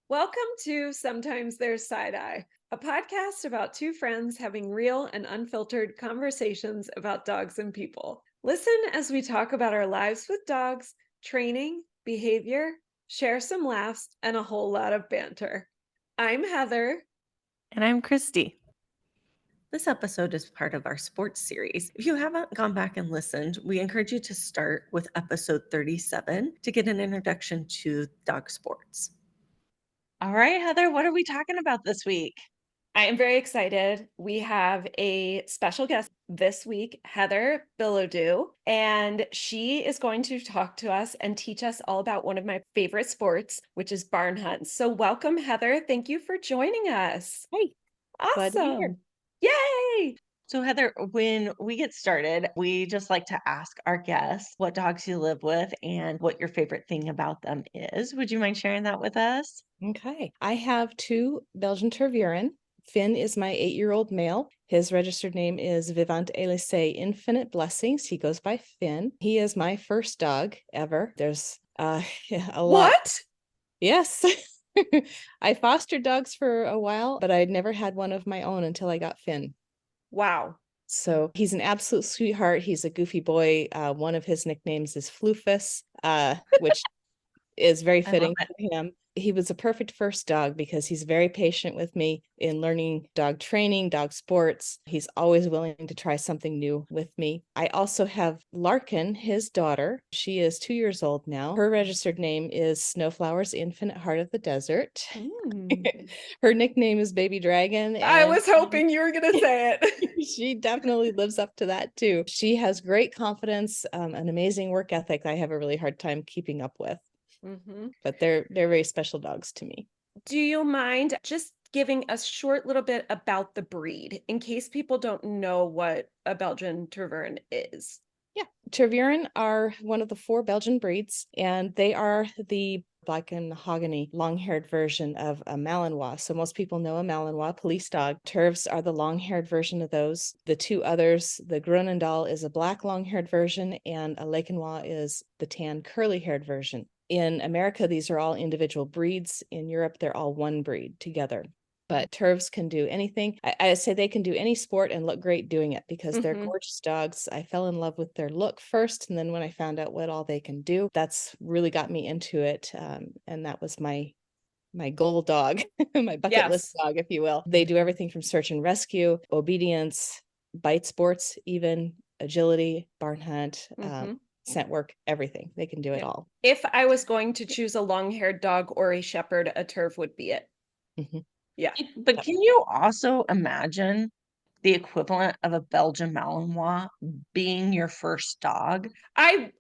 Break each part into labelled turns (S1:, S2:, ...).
S1: Welcome to Sometimes There's Side Eye, a podcast about two friends having real and unfiltered conversations about dogs and people. Listen as we talk about our lives with dogs, training, behavior, share some laughs, and a whole lot of banter. I'm Heather.
S2: And I'm Christy. This episode is part of our sports series. If you haven't gone back and listened, we encourage you to start with episode 37 to get an introduction to dog sports. All right, Heather, what are we talking about this week?
S1: I am very excited. We have a special guest this week, Heather Bilodeau, and she is going to talk to us and teach us all about one of my favorite sports, which is barn hunts. So welcome, Heather. Thank you for joining us.
S2: Hey, glad to be here.
S1: Awesome. Yay!
S2: So, Heather, when we get started, we just like to ask our guests what dogs you live with and what your favorite thing about them is. Would you mind sharing that with us?
S3: Okay. I have two Belgian Tervuren. Finn is my 8-year-old male. His registered name is Vivant Elise Infinite Blessings. He goes by Finn. He is my first dog ever. There's a lot.
S1: What?
S3: Yes. I fostered dogs for a while, but I'd never had one of my own until I got Finn.
S1: Wow.
S3: So he's an absolute sweetheart. He's a goofy boy. One of his nicknames is Floofus, which is very fitting for him. He was a perfect first dog because he's very patient with me in learning dog training, dog sports. He's always willing to try something new with me. I also have Larkin, his daughter. She is 2 years old now. Her registered name is Snowflower's Infinite Heart of the Desert. Her nickname is Baby Dragon.
S1: I was hoping you were going to say it.
S3: She definitely lives up to that too. She has great confidence, an amazing work ethic I have a really hard time keeping up with. But they're very special dogs to me.
S1: Do you mind just giving a short little bit about the breed in case people don't know what a Belgian Tervuren is?
S3: Yeah, Tervuren are one of the 4 Belgian breeds, and they are the black and mahogany long-haired version of a Malinois. So most people know a Malinois police dog. Tervs are the long-haired version of those. The two others, the Groenendael is a black long-haired version, and a Laekenois is the tan curly-haired version. In America, these are all individual breeds. In Europe, they're all one breed together. But Tervs can do anything. I say they can do any sport and look great doing it because they're gorgeous dogs. I fell in love with their look first, and then when I found out what all they can do, that's really got me into it. And that was my goal dog, my bucket list dog, if you will. They do everything from search and rescue, obedience, bite sports, even agility, barn hunt, scent work, everything. They can do it all.
S1: If I was going to choose a long-haired dog or a shepherd, a Terv would be it. Yeah.
S2: But can you also imagine the equivalent of a Belgian Malinois being your first dog?
S1: Okay,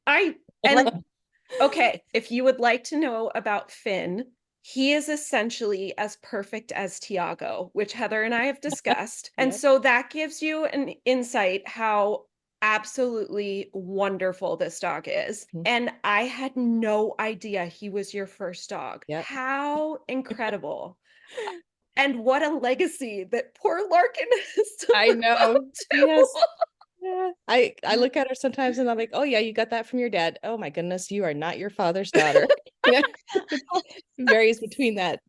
S1: if you would like to know about Finn, he is essentially as perfect as Tiago, which Heather and I have discussed. And so that gives you an insight how absolutely wonderful this dog is. And I had no idea he was your first dog. How incredible. And what a legacy that poor Larkin has.
S3: I know. Yes. Yeah. I look at her sometimes and I'm like, oh yeah, you got that from your dad. Oh my goodness, you are not your father's daughter. Varies between that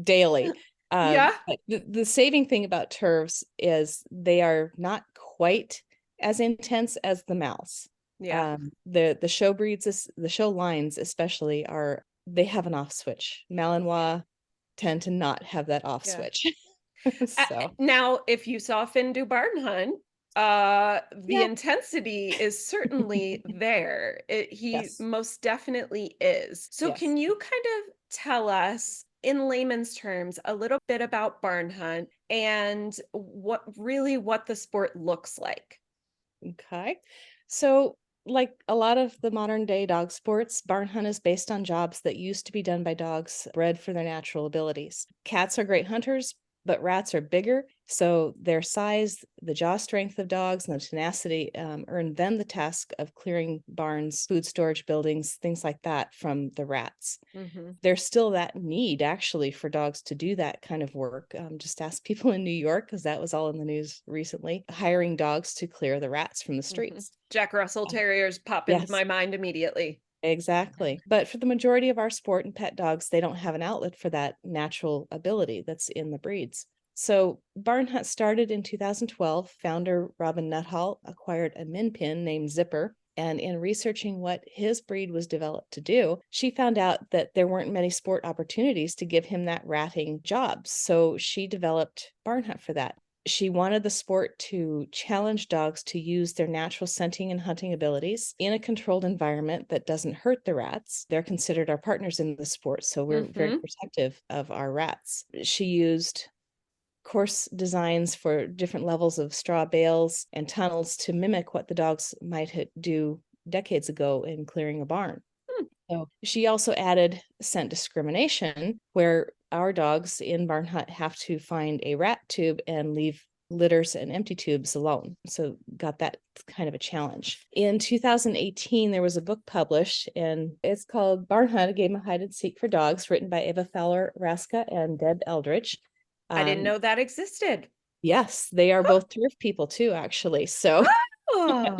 S3: daily. But the saving thing about Tervs is they are not quite as intense as the Mals. The show breeds, the show lines especially, they have an off switch. Malinois tend to not have that off switch. So
S1: now, if you saw Finn do barn hunt, the intensity is certainly there. He most definitely is. So can you kind of tell us in layman's terms a little bit about barn hunt and what the sport looks like?
S3: Okay. So like a lot of the modern day dog sports, barn hunt is based on jobs that used to be done by dogs bred for their natural abilities. Cats are great hunters, but rats are bigger. So their size, the jaw strength of dogs, and the tenacity earned them the task of clearing barns, food storage buildings, things like that from the rats. There's still that need actually for dogs to do that kind of work. Just ask people in New York, because that was all in the news recently, hiring dogs to clear the rats from the streets.
S1: Jack Russell Terriers pop into my mind immediately.
S3: Exactly. But for the majority of our sport and pet dogs, they don't have an outlet for that natural ability that's in the breeds. So Barn Hunt started in 2012. Founder Robin Nuttall acquired a min pin named Zipper. And in researching what his breed was developed to do, she found out that there weren't many sport opportunities to give him that ratting job. So she developed Barn Hunt for that. She wanted the sport to challenge dogs to use their natural scenting and hunting abilities in a controlled environment that doesn't hurt the rats. They're considered our partners in the sport, so we're very protective of our rats. She used course designs for different levels of straw bales and tunnels to mimic what the dogs might do decades ago in clearing a barn. So she also added scent discrimination, where our dogs in Barn Hunt have to find a rat tube and leave litters and empty tubes alone. So got that kind of a challenge. In 2018, there was a book published, and it's called Barn Hunt, A Game of Hide and Seek for Dogs, written by Ava Fowler-Raska and Deb Eldridge.
S1: I didn't know that existed.
S3: Yes, they are both turf people too, actually. So,
S1: Oh.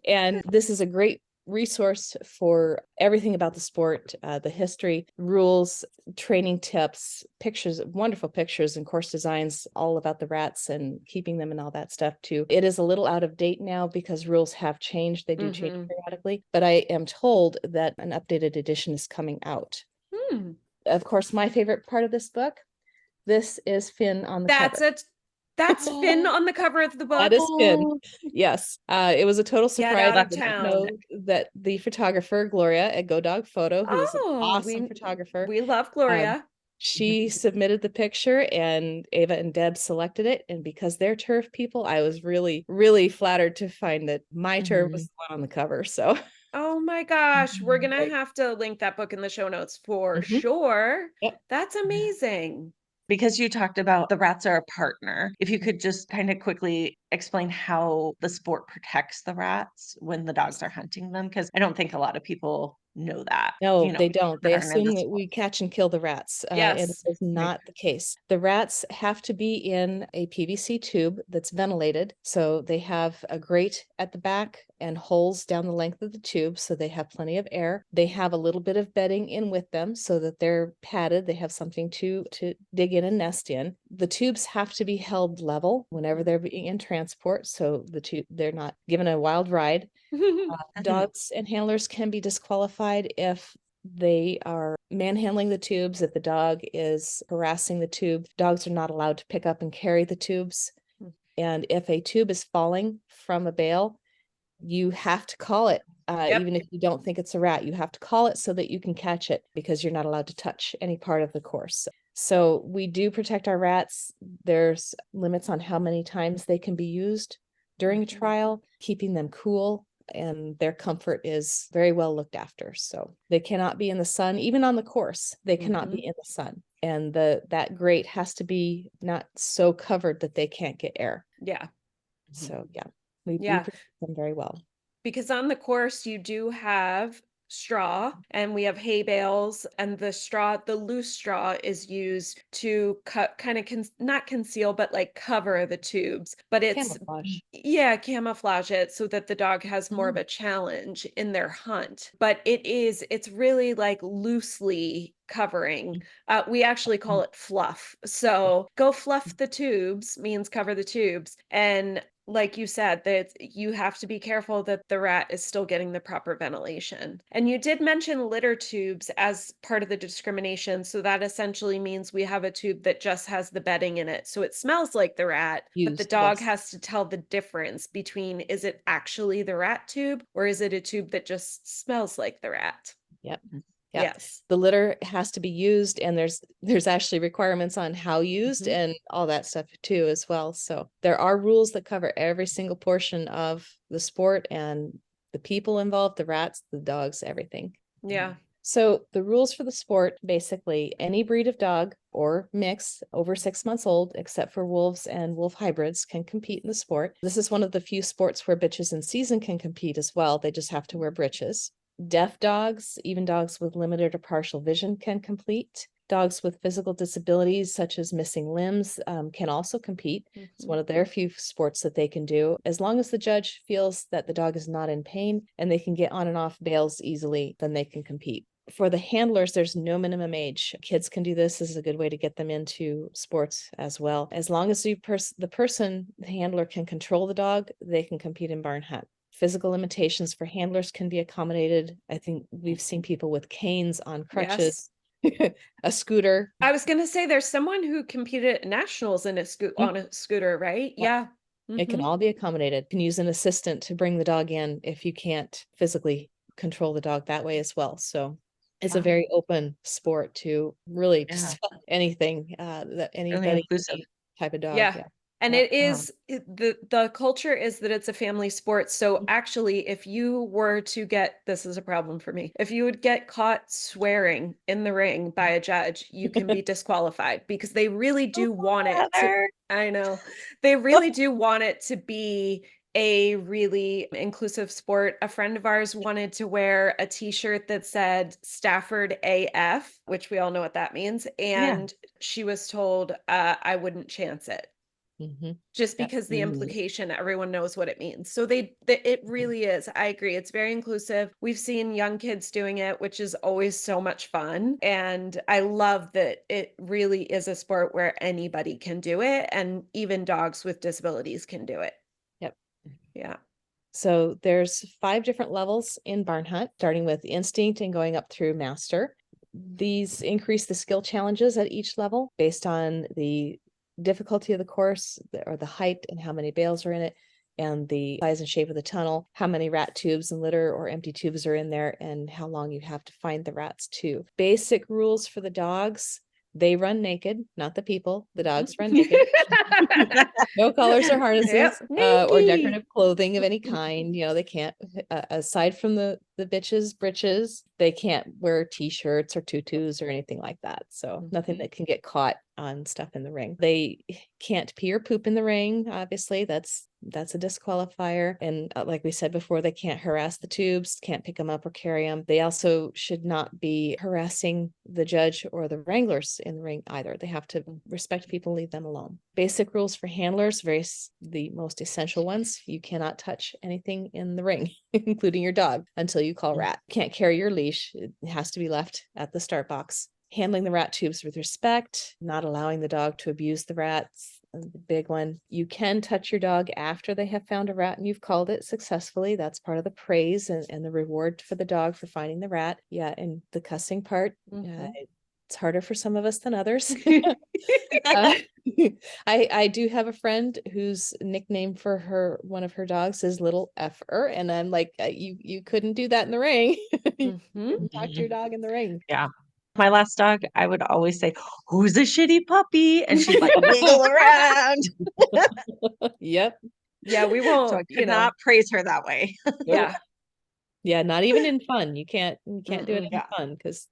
S3: and this is a great resource for everything about the sport, the history, rules, training tips, pictures, wonderful pictures and course designs, all about the rats and keeping them and all that stuff too. It is a little out of date now because rules have changed. They do change periodically, but I am told that an updated edition is coming out. Of course, my favorite part of this book, this is Finn on the cover.
S1: That's Finn on the cover of the book.
S3: That is Finn. Yes. It was a total surprise.
S1: Get out of town.
S3: That the photographer, Gloria at Go Dog Photo, who is an awesome photographer.
S1: We love Gloria.
S3: She submitted the picture and Ava and Deb selected it. And because they're turf people, I was really, really flattered to find that my turf was the one on the cover. So.
S1: Oh my gosh. We're going to have to link that book in the show notes for sure.
S3: Yep.
S1: That's amazing.
S2: Because you talked about the rats are a partner, if you could just kind of quickly explain how the sport protects the rats when the dogs are hunting them, because I don't think a lot of people know that.
S3: No, they don't. They assume that we catch and kill the rats. And it is not the case. The rats have to be in a PVC tube that's ventilated. So they have a grate at the back and holes down the length of the tube, so they have plenty of air. They have a little bit of bedding in with them so that they're padded. They have something to dig in and nest in. The tubes have to be held level whenever they're being in transport, so they're not given a wild ride. Dogs and handlers can be disqualified if they are manhandling the tubes. If the dog is harassing the tube, dogs are not allowed to pick up and carry the tubes. And if a tube is falling from a bale, you have to call it. Even if you don't think it's a rat, you have to call it so that you can catch it, because you're not allowed to touch any part of the course. So we do protect our rats. There's limits on how many times they can be used during a trial, keeping them cool, and their comfort is very well looked after. So they cannot be in the sun, even on the course, they cannot be in the sun. And that grate has to be not so covered that they can't get air.
S1: Yeah.
S3: So we protect them very well.
S1: Because on the course you do have straw and we have hay bales, and the loose straw is used to not conceal, but like cover the tubes, but it's camouflage it so that the dog has more of a challenge in their hunt. But it's really like loosely covering. We actually call it fluff. So go fluff the tubes means cover the tubes. And like you said, that you have to be careful that the rat is still getting the proper ventilation. And you did mention litter tubes as part of the discrimination. So that essentially means we have a tube that just has the bedding in it. So it smells like the rat, but the dog has to tell the difference between, is it actually the rat tube or is it a tube that just smells like the rat?
S3: Yep.
S1: Yes.
S3: The litter has to be used, and there's actually requirements on how used and all that stuff too as well. So there are rules that cover every single portion of the sport and the people involved, the rats, the dogs, everything.
S1: Yeah.
S3: So the rules for the sport, basically any breed of dog or mix over 6 months old, except for wolves and wolf hybrids, can compete in the sport. This is one of the few sports where bitches in season can compete as well. They just have to wear breeches. Deaf dogs, even dogs with limited or partial vision, can compete. Dogs with physical disabilities, such as missing limbs, can also compete. It's one of their few sports that they can do. As long as the judge feels that the dog is not in pain and they can get on and off bales easily, then they can compete. For the handlers, there's no minimum age. Kids can do this. This is a good way to get them into sports as well. As long as the handler can control the dog, they can compete in barn hunt. Physical limitations for handlers can be accommodated. I think we've seen people with canes on crutches, a scooter.
S1: I was gonna say there's someone who competed at nationals in on a scooter, right?
S3: Yeah.
S1: Yeah.
S3: It can all be accommodated. You can use an assistant to bring the dog in if you can't physically control the dog that way as well. So it's a very open sport to really just anything that
S2: Really
S3: anybody
S2: inclusive.
S3: type of dog.
S1: Yeah.
S3: Yeah.
S1: And
S3: Yeah.
S1: it is the culture is that it's a family sport. So actually, if you were to get, this is a problem for me, if you would get caught swearing in the ring by a judge, you can be disqualified because they really do want it to,
S2: Heather.
S1: I know, they really do want it to be a really inclusive sport. A friend of ours wanted to wear a t-shirt that said Stafford AF, which we all know what that means. And she was told, I wouldn't chance it. Just because the implication, everyone knows what it means. So it really is. I agree. It's very inclusive. We've seen young kids doing it, which is always so much fun. And I love that it really is a sport where anybody can do it. And even dogs with disabilities can do it.
S3: Yep.
S1: Yeah.
S3: So there's 5 different levels in barn hunt, starting with instinct and going up through master. These increase the skill challenges at each level based on the difficulty of the course or the height and how many bales are in it, and the size and shape of the tunnel, how many rat tubes and litter or empty tubes are in there, and how long you have to find the rats too. Basic rules for the dogs: they run naked, not the people. The dogs run naked. No collars or harnesses, or decorative clothing of any kind. They can't, aside from the bitches' breeches, they can't wear t-shirts or tutus or anything like that. So nothing that can get caught on stuff in the ring. They can't pee or poop in the ring. Obviously, that's a disqualifier. And like we said before, they can't harass the tubes, can't pick them up or carry them. They also should not be harassing the judge or the wranglers in the ring either. They have to respect people, leave them alone. Basic rules for handlers, the most essential ones: you cannot touch anything in the ring, including your dog, until you call rat. Can't carry your leash. It has to be left at the start box. Handling the rat tubes with respect, not allowing the dog to abuse the rats. The big one: you can touch your dog after they have found a rat and you've called it successfully. That's part of the praise and the reward for the dog for finding the rat. Yeah, and the cussing part, it's harder for some of us than others. I do have a friend whose nickname for one of her dogs is Little Effer, and I'm like, you couldn't do that in the ring. You couldn't talk to your dog in the ring.
S2: Yeah. My last dog, I would always say, "Who's a shitty puppy?" And she'd like wiggle around.
S3: Yep.
S1: Yeah, we won't,
S2: So I could not praise her that way.
S1: Yeah.
S3: Yeah, not even in fun. You can't do it in
S2: Yeah.
S3: fun because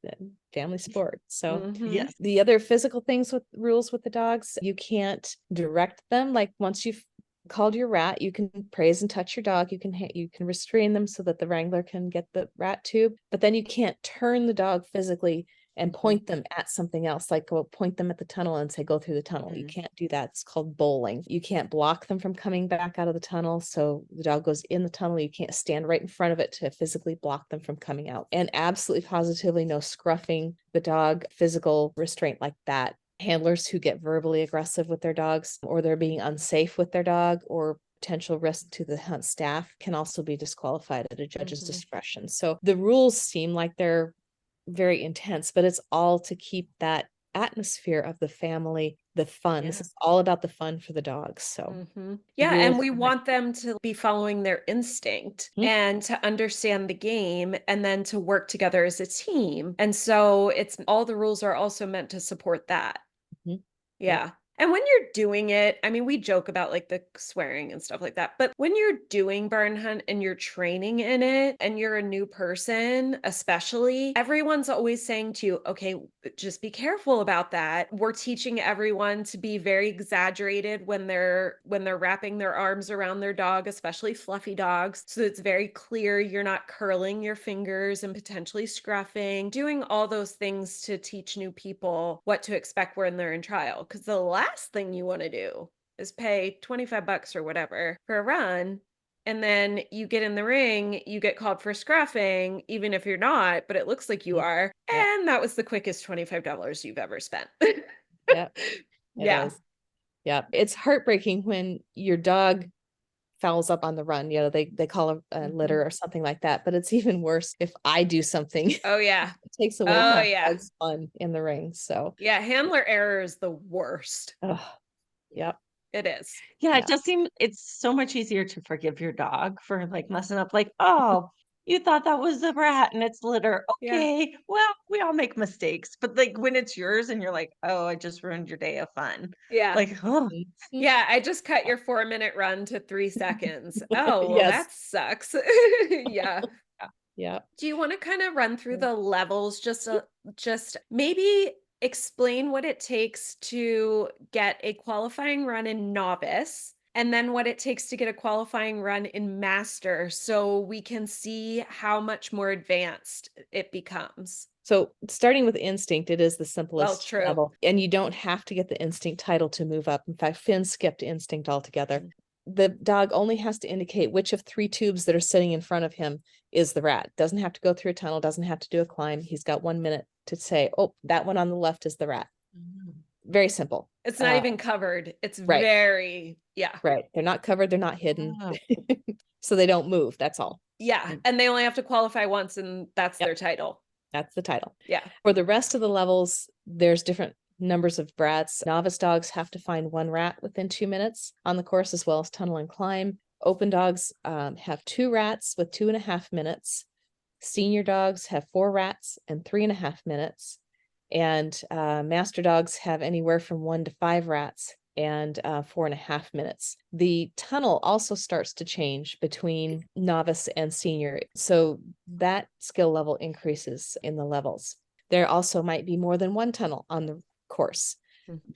S3: family sport. So
S2: Yes.
S3: the other physical things with rules with the dogs, you can't direct them. Like once you've called your rat, you can praise and touch your dog. You can restrain them so that the wrangler can get the rat tube, but then you can't turn the dog physically and point them at something else, like go point them at the tunnel and say, go through the tunnel. You can't do that. It's called bowling. You can't block them from coming back out of the tunnel. So the dog goes in the tunnel. You can't stand right in front of it to physically block them from coming out. And absolutely positively no scruffing the dog, physical restraint like that. Handlers who get verbally aggressive with their dogs, or they're being unsafe with their dog, or potential risk to the hunt staff, can also be disqualified at a judge's discretion. So the rules seem like they're very intense, but it's all to keep that atmosphere of the family, the fun. This is all about the fun for the dogs. So
S1: yeah,
S3: rules
S1: and we want them to be following their instinct and to understand the game and then to work together as a team. And so all the rules are also meant to support that. Yeah. And when you're doing it, I mean, we joke about like the swearing and stuff like that, but when you're doing barn hunt and you're training in it and you're a new person, especially, everyone's always saying to you, okay, just be careful about that. We're teaching everyone to be very exaggerated when they're wrapping their arms around their dog, especially fluffy dogs. So it's very clear you're not curling your fingers and potentially scruffing, doing all those things to teach new people what to expect when they're in trial. Because the last thing you want to do is pay 25 bucks or whatever for a run. And then you get in the ring, you get called for scruffing, even if you're not, but it looks like you are.
S3: Yeah.
S1: And that was the quickest $25 you've ever spent.
S3: Yeah, it
S1: Yeah.
S3: is. Yeah. It's heartbreaking when your dog fouls up on the run. You know, they call a litter or something like that. But it's even worse if I do something.
S1: Oh, yeah.
S3: It takes away
S1: Oh,
S3: my
S1: yeah.
S3: dog's fun in the ring. So,
S1: Yeah. Handler error is the worst.
S3: yeah.
S1: It is.
S2: Yeah,
S3: Yeah.
S2: it does seem it's so much easier to forgive your dog for like messing up. Like, oh, you thought that was a rat and it's litter.
S1: Yeah.
S2: Okay, well, we all make mistakes, but like when it's yours and you're like, oh, I just ruined your day of fun.
S1: Yeah.
S2: Like, oh,
S3: Mhm.
S1: Yeah. I just cut your 4-minute run to 3 seconds. Oh, well,
S3: Yes.
S1: that sucks. Yeah.
S3: Yeah.
S1: Do you want to kind of run through the levels, just maybe explain what it takes to get a qualifying run in novice and then what it takes to get a qualifying run in master so we can see how much more advanced it becomes?
S3: So starting with instinct, it is the
S1: Well,
S3: simplest
S1: true.
S3: level. And you don't have to get the instinct title to move up. In fact, Finn skipped instinct altogether. The dog only has to indicate which of 3 tubes that are sitting in front of him is the rat. Doesn't have to go through a tunnel, doesn't have to do a climb. He's got 1 minute to say, oh, that one on the left is the rat. Very simple.
S1: It's not even covered. It's
S3: right.
S1: very, yeah.
S3: Right. They're not covered, they're not hidden.
S2: oh,
S3: So they don't move. That's all.
S1: Yeah. And they only have to qualify once and that's
S3: Yep.
S1: their title.
S3: That's the title.
S1: Yeah.
S3: For the rest of the levels, there's different numbers of rats. Novice dogs have to find 1 rat within 2 minutes on the course, as well as tunnel and climb. Open dogs have 2 rats with 2.5 minutes. Senior dogs have 4 rats and 3.5 minutes. And master dogs have anywhere from 1 to 5 rats and 4.5 minutes. The tunnel also starts to change between novice and senior. So that skill level increases in the levels. There also might be more than 1 tunnel on the course,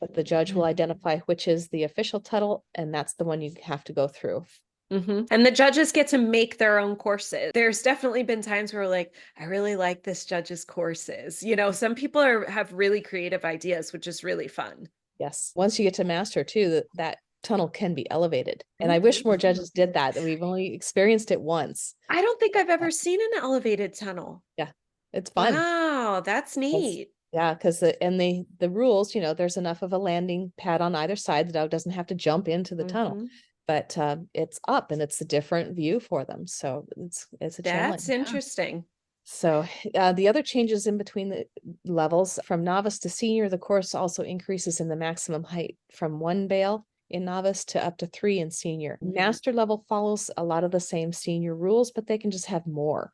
S3: but the judge will identify which is the official tunnel, and that's the one you have to go through.
S1: And the judges get to make their own courses. There's definitely been times where like, I really like this judge's courses. You know, some people have really creative ideas, which is really fun.
S3: Yes. Once you get to master too, that tunnel can be elevated. And I wish more judges did that we've only experienced it once.
S1: I don't think I've ever seen an elevated tunnel.
S3: Yeah. It's fun.
S1: Wow, that's neat.
S3: Yeah, because the rules, there's enough of a landing pad on either side. The dog doesn't have to jump into the tunnel, but it's up and it's a different view for them. So it's a challenge.
S1: That's interesting.
S3: So the other changes in between the levels from novice to senior, the course also increases in the maximum height from 1 bale in novice to up to 3 in senior. Master level follows a lot of the same senior rules, but they can just have more.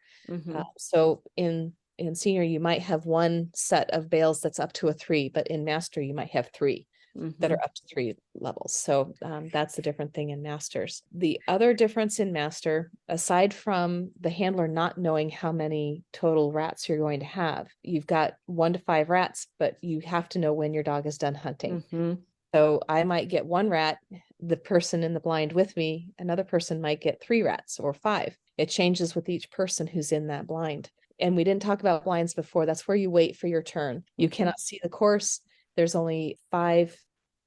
S3: So in senior, you might have 1 set of bales that's up to a 3, but in master, you might have 3 that are up to 3 levels. So that's the different thing in masters. The other difference in master, aside from the handler not knowing how many total rats you're going to have, you've got 1 to 5 rats, but you have to know when your dog is done hunting. So I might get 1 rat, the person in the blind with me, another person might get 3 rats or 5. It changes with each person who's in that blind. And we didn't talk about blinds before. That's where you wait for your turn. You cannot see the course. There's only 5.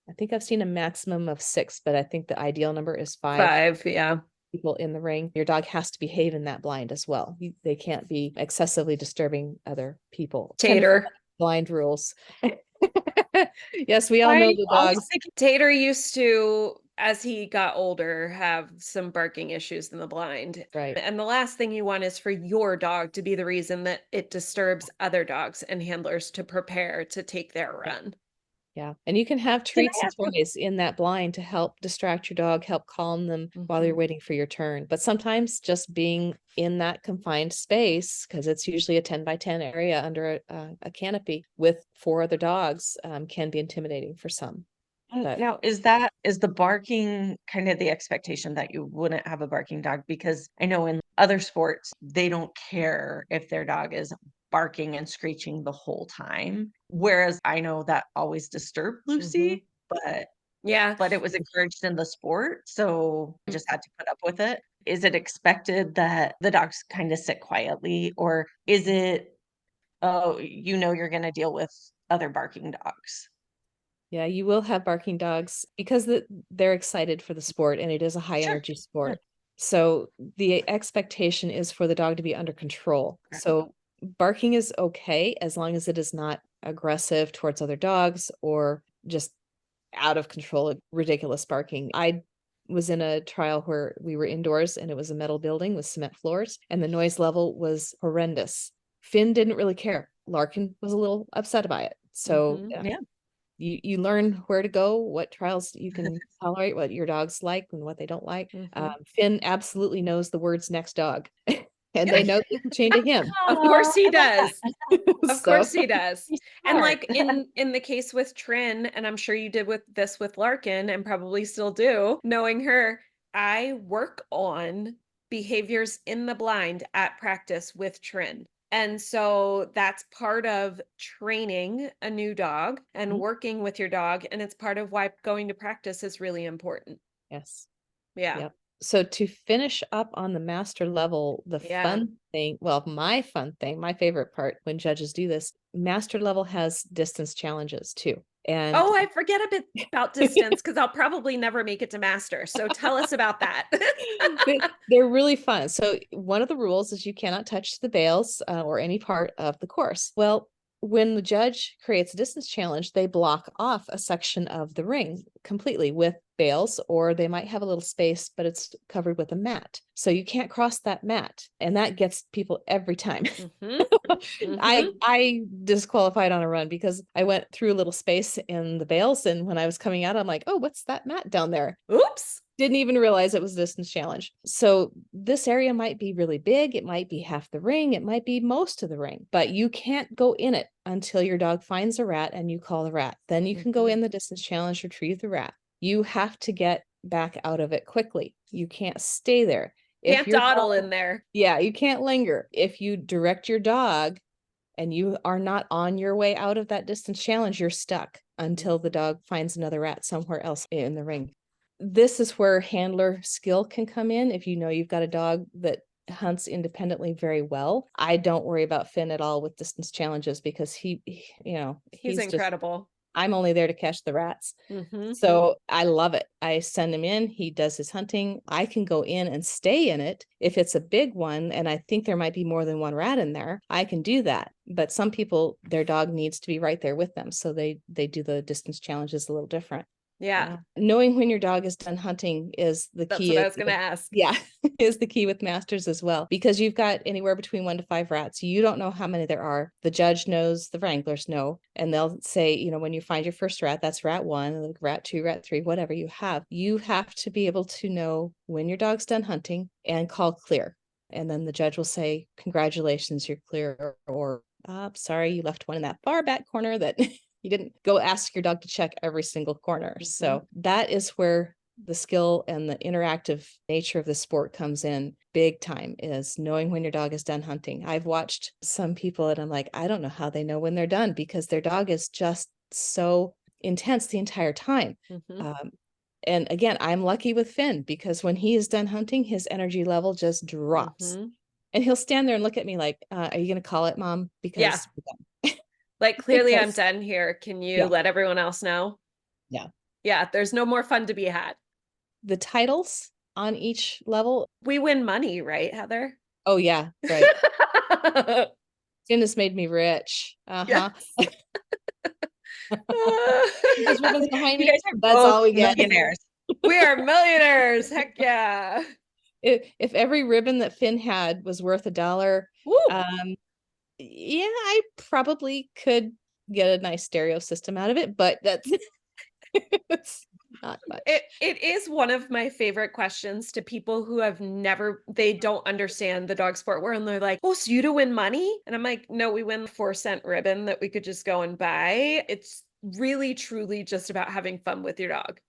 S3: I think I've seen a maximum of 6, but I think the ideal number is 5.
S1: 5, yeah.
S3: People in the ring. Your dog has to behave in that blind as well. They can't be excessively disturbing other people.
S1: Tater.
S3: Blind rules. Yes, we all know the dogs.
S1: Tater used to, as he got older, have some barking issues in the blind.
S3: Right.
S1: And the last thing you want is for your dog to be the reason that it disturbs other dogs and handlers to prepare to take their run.
S3: Yeah. And you can have treats and toys in that blind to help distract your dog, help calm them while you're waiting for your turn. But sometimes just being in that confined space, because it's usually a 10 by 10 area under a canopy with 4 other dogs, can be intimidating for some. But
S2: Now, is the barking kind of the expectation that you wouldn't have a barking dog? Because I know in other sports, they don't care if their dog is barking and screeching the whole time. Whereas I know that always disturbed Lucy,
S1: Yeah.
S2: but it was encouraged in the sport. So I just had to put up with it. Is it expected that the dogs kind of sit quietly, or is it, oh, you're going to deal with other barking dogs?
S3: yeah, you will have barking dogs because they're excited for the sport and it is a high
S2: Sure.
S3: energy sport. So the expectation is for the dog to be under control.
S2: Okay.
S3: So barking is okay as long as it is not aggressive towards other dogs or just out of control, ridiculous barking. I was in a trial where we were indoors and it was a metal building with cement floors and the noise level was horrendous. Finn didn't really care. Larkin was a little upset by it. So
S2: Yeah.
S3: you learn where to go, what trials you can tolerate, what your dogs like and what they don't like. Finn absolutely knows the words next dog. And they know they can chain to him.
S1: Of course he
S2: I love that.
S1: does. Of course he does.
S2: He's
S1: And
S2: smart.
S1: like in the case with Trin, and I'm sure you did with this with Larkin and probably still do, knowing her, I work on behaviors in the blind at practice with Trin. And so that's part of training a new dog and working with your dog. And it's part of why going to practice is really important.
S3: Yes.
S1: Yeah.
S3: Yep. So to finish up on the master level, the
S1: Yeah.
S3: fun thing, well, my fun thing, my favorite part when judges do this, master level has distance challenges too. And
S1: Oh, I forget a bit about distance because I'll probably never make it to master. So tell us about that.
S3: they're really fun. So one of the rules is you cannot touch the bales or any part of the course. Well, when the judge creates a distance challenge, they block off a section of the ring completely with bales, or they might have a little space, but it's covered with a mat. So you can't cross that mat. And that gets people every time. I disqualified on a run because I went through a little space in the bales. And when I was coming out, I'm like, oh, what's that mat down there?
S1: Oops.
S3: Didn't even realize it was a distance challenge. So this area might be really big. It might be half the ring. It might be most of the ring, but you can't go in it until your dog finds a rat and you call the rat. Then you can go in the distance challenge, retrieve the rat. You have to get back out of it quickly. You can't stay there.
S1: Can't dawdle in there.
S3: Yeah, you can't linger. If you direct your dog and you are not on your way out of that distance challenge, you're stuck until the dog finds another rat somewhere else in the ring. This is where handler skill can come in. If you know you've got a dog that hunts independently very well, I don't worry about Finn at all with distance challenges because he's
S1: incredible.
S3: I'm only there to catch the rats. So I love it. I send him in, he does his hunting. I can go in and stay in it. If it's a big one, and I think there might be more than one rat in there, I can do that. But some people, their dog needs to be right there with them. So they do the distance challenges a little different.
S1: Yeah.
S3: Knowing when your dog is done hunting is the key.
S1: That's what I was going to ask.
S3: Yeah, is the key with masters as well, because you've got anywhere between 1 to 5 rats. You don't know how many there are. The judge knows, the wranglers know, and they'll say, when you find your first rat, that's rat 1, rat 2, rat 3, whatever you have to be able to know when your dog's done hunting and call clear. And then the judge will say, congratulations, you're clear, or sorry, you left one in that far back corner that you didn't go ask your dog to check every single corner. So that is where the skill and the interactive nature of the sport comes in big time, is knowing when your dog is done hunting. I've watched some people and I'm like, I don't know how they know when they're done, because their dog is just so intense the entire time. And again, I'm lucky with Finn because when he is done hunting, his energy level just drops. And he'll stand there and look at me like, are you going to call it, Mom? Because
S1: like, clearly I'm done here. Can you let everyone else know? Yeah, there's no more fun to be had.
S3: The titles on each level.
S1: We win money, right, Heather?
S3: Oh, yeah, right. Finn has made me rich.
S1: Yes.
S3: Those ribbons behind
S2: You
S3: me,
S2: guys are
S3: that's
S2: both
S3: all we get.
S2: millionaires.
S1: We are millionaires. Heck yeah.
S3: If every ribbon that Finn had was worth $1, yeah, I probably could get a nice stereo system out of it, but that's it's not much.
S1: It is one of my favorite questions to people who they don't understand the dog sport world, and they're like, oh, so you do win money? And I'm like, no, we win the 4-cent ribbon that we could just go and buy. It's really truly just about having fun with your dog.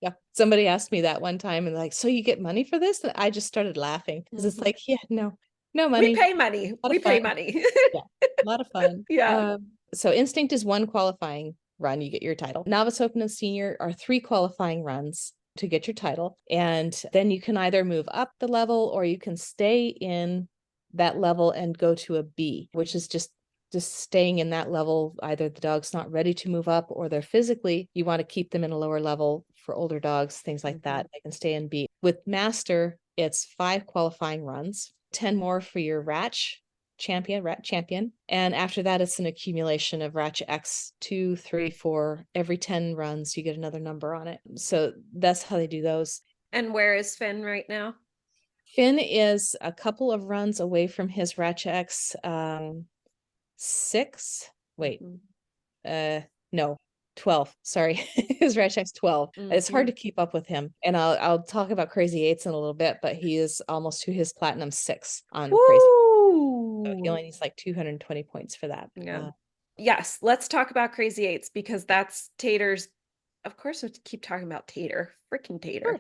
S3: Yeah. Somebody asked me that one time and like, so you get money for this? And I just started laughing because it's
S1: Mhm.
S3: like, yeah, no
S1: We
S3: money,
S1: pay money.
S3: a lot
S1: We
S3: of
S1: pay
S3: fun.
S1: money.
S3: Yeah, a lot of fun.
S1: Yeah.
S3: So Instinct is one qualifying run, you get your title. Novice, Open, and Senior are 3 qualifying runs to get your title. And then you can either move up the level or you can stay in that level and go to a B, which is just staying in that level. Either the dog's not ready to move up or they're physically, you want to keep them in a lower level. For older dogs, things like that, they can stay in B. With Master, it's 5 qualifying runs, 10 more for your rat champion. And after that, it's an accumulation of Ratch X 2, 3, 4. Every 10 runs, you get another number on it. So that's how they do those.
S1: And where is Finn right now?
S3: Finn is a couple of runs away from his Ratch X 6. Wait, no, 12. Sorry. His Ratch X 12. It's hard to keep up with him. And I'll talk about Crazy Eights in a little bit, but he is almost to his Platinum 6 on Crazy. So he only needs like 220 points for that.
S1: Yeah. Yes, let's talk about Crazy Eights because that's Tater's. Of course, we keep talking about Tater, freaking Tater.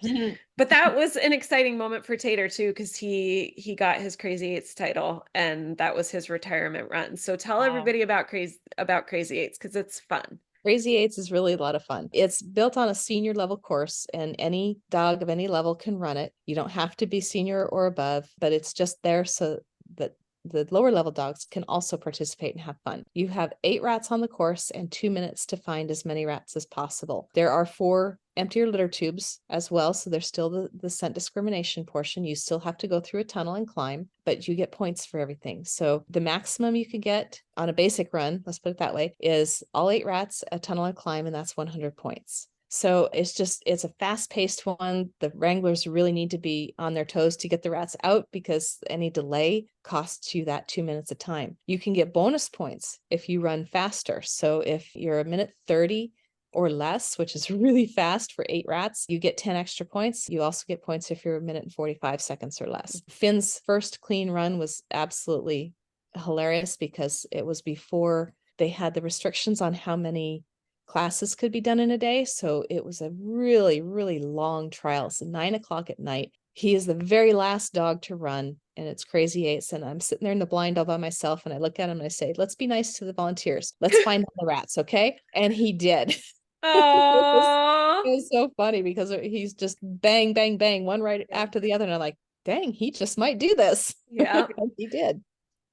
S1: But that was an exciting moment for Tater too, because he got his Crazy Eights title, and that was his retirement run. So tell everybody about Crazy Eights because it's fun.
S3: Crazy Eights is really a lot of fun. It's built on a senior level course, and any dog of any level can run it. You don't have to be senior or above, but it's just there so that the lower level dogs can also participate and have fun. You have 8 rats on the course and 2 minutes to find as many rats as possible. There are 4 emptier litter tubes as well. So there's still the scent discrimination portion. You still have to go through a tunnel and climb, but you get points for everything. So the maximum you could get on a basic run, let's put it that way, is all 8 rats, a tunnel and climb, and that's 100 points. So it's a fast-paced one. The wranglers really need to be on their toes to get the rats out because any delay costs you that 2 minutes of time. You can get bonus points if you run faster. So if you're a minute 30 or less, which is really fast for 8 rats, you get 10 extra points. You also get points if you're a minute and 45 seconds or less. Finn's first clean run was absolutely hilarious because it was before they had the restrictions on how many classes could be done in a day. So it was a really, really long trial. So 9 o'clock at night. He is the very last dog to run, and it's Crazy Eights. And I'm sitting there in the blind all by myself, and I look at him and I say, let's be nice to the volunteers. Let's find the rats, okay? And he did.
S1: Oh,
S3: It was so funny because he's just bang, bang, bang, one right after the other. And I'm like, dang, he just might do this.
S1: yeah.
S3: And he did.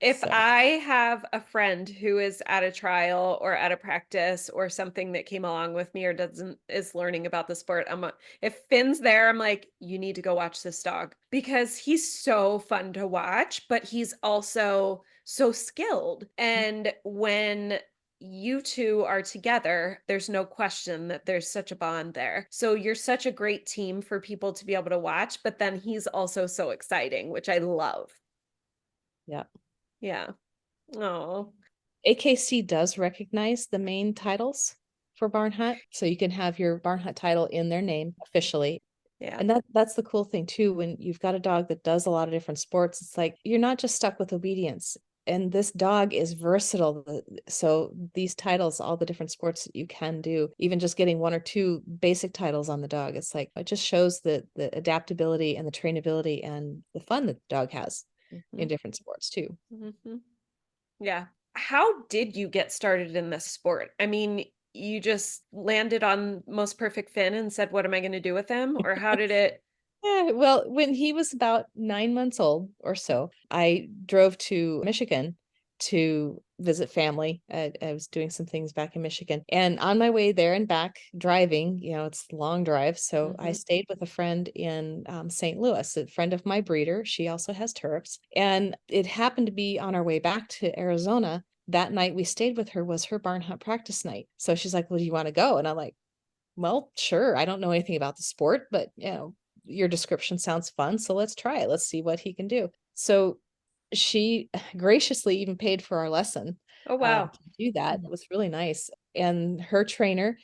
S1: If
S3: So.
S1: I have a friend who is at a trial or at a practice or something that came along with me or is learning about the sport, if Finn's there, I'm like, you need to go watch this dog because he's so fun to watch, but he's also so skilled. And when you two are together, there's no question that there's such a bond there. So you're such a great team for people to be able to watch, but then he's also so exciting, which I love.
S3: Yeah.
S1: Yeah. Oh.
S3: AKC does recognize the main titles for Barn Hunt. So you can have your Barn Hunt title in their name officially.
S1: Yeah.
S3: And that's the cool thing too. When you've got a dog that does a lot of different sports, it's like, you're not just stuck with obedience. And this dog is versatile. So these titles, all the different sports that you can do, even just getting 1 or 2 basic titles on the dog, it's like, it just shows the adaptability and the trainability and the fun that the dog has in different sports too.
S1: Yeah. How did you get started in this sport? I mean, you just landed on Most Perfect Finn and said, what am I going to do with him? Or how did it?
S3: Yeah, well, when he was about 9 months old or so, I drove to Michigan to visit family. I was doing some things back in Michigan. And on my way there and back driving, it's a long drive. So I stayed with a friend in St. Louis, a friend of my breeder. She also has turfs. And it happened to be on our way back to Arizona. That night we stayed with her was her barn hunt practice night. So she's like, well, do you want to go? And I'm like, well, sure. I don't know anything about the sport, but your description sounds fun. So let's try it. Let's see what he can do. So she graciously even paid for our lesson
S1: Oh, wow.
S3: to do that. It was really nice. And her trainer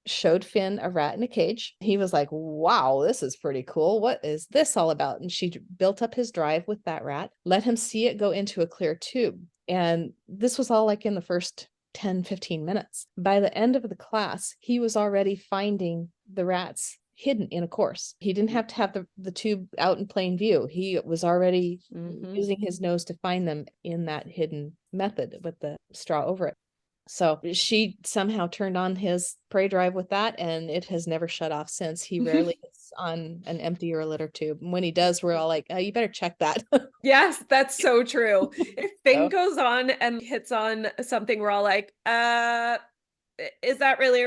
S3: showed Finn a rat in a cage. He was like, wow, this is pretty cool. What is this all about? And she built up his drive with that rat, let him see it go into a clear tube. And this was all like in the first 10, 15 minutes. By the end of the class, he was already finding the rats hidden in a course. He didn't have to have the tube out in plain view. He was already using his nose to find them in that hidden method with the straw over it. So she somehow turned on his prey drive with that, and it has never shut off since. He rarely gets on an empty or a litter tube. And when he does, we're all like, oh, you better check that.
S1: Yes, that's so true. If Finn
S3: So-
S1: goes on and hits on something, we're all like, is that really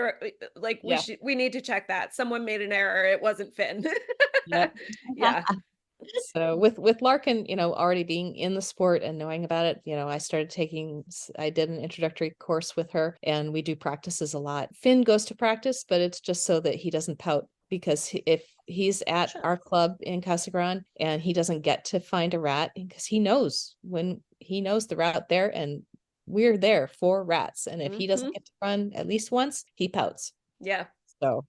S1: like
S3: Yeah.
S1: we need to check that. Someone made an error. It wasn't Finn.
S3: Yep.
S1: Yeah.
S3: So with Larkin, already being in the sport and knowing about it, I did an introductory course with her, and we do practices a lot. Finn goes to practice, but it's just so that he doesn't pout, because if he's at
S2: Sure.
S3: our club in Casa Grande and he doesn't get to find a rat, because he knows the rat there, and we're there for rats. And if he doesn't get to run at least once, he pouts.
S1: Yeah.
S3: So